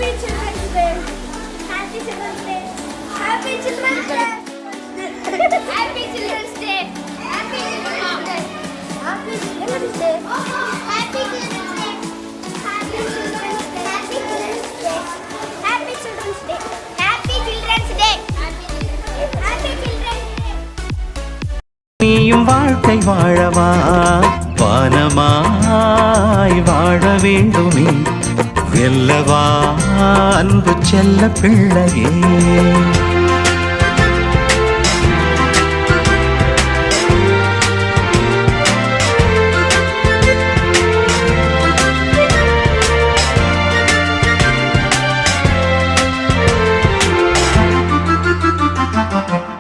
Children's Day. Happy Children's Day. Happy Children's Day. Happy Children's Day. Happy Children's Day. Happy Children's Day. Happy Children's Day. Happy Children's Day. Happy Children's Day. Happy Children's Day. Happy Children's Day. Happy Children's Day. நீயும் வாழ்க்கை வாழவா வானமாய் வாழ வேண்டுமே வெல்லவா அன்பு செல்ல பிள்ளையே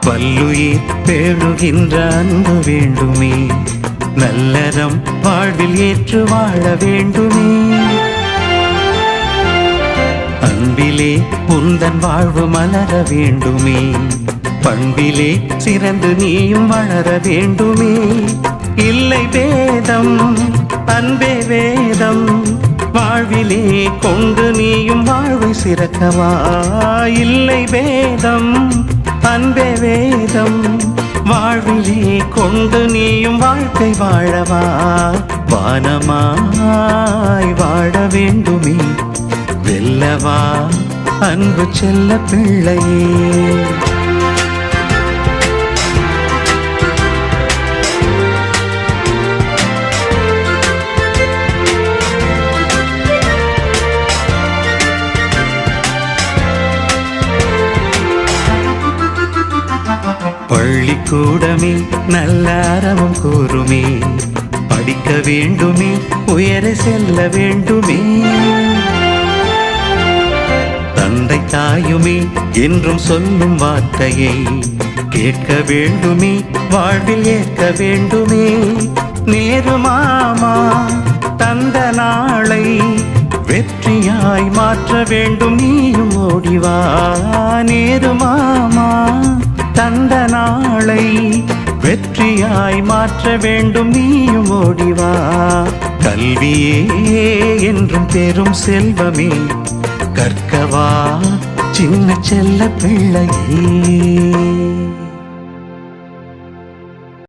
பல்லுயிர் பேணுகின்ற அன்பு வேண்டுமே நல்லறம் வாழ்வில் ஏற்று வாழ வேண்டுமே அன்பிலே உந்தன் வாழ்வு மலர வேண்டுமே பண்பிலே சிறந்து நீயும் வளர வேண்டுமே இல்லை வேதம் அன்பே வேதம் வாழ்விலே கொண்டு நீயும் வாழ்வை சிறக்கவா இல்லை வேதம் அன்பே வேதம் வாழ்விலே கொண்டு நீயும் வாழ்க்கை வாழவா வானமாய் வாழ வேண்டுமே வெல்லவா அன்பு செல்ல பிள்ளையே பள்ளிக்கூடமே நல்ல அறமும் கூறுமே படிக்க வேண்டுமே உயர செல்ல வேண்டுமே தந்தை தாயுமே என்றும் சொல்லும் வார்த்தையை கேட்க வேண்டுமே வாழ்வில் ஏற்க வேண்டுமே நேரு மாமா தந்த நாளை வெற்றியாய் மாற்ற வேண்டும் நீயும் ஓடிவா நேரு மாமா தந்த நாளை வெற்றியாய் மாற்ற வேண்டும் நீயும் ஓடிவா கல்வியே என்றும் பெரும் செல்வமே கற்கவா சின்ன செல்ல பிள்ளையே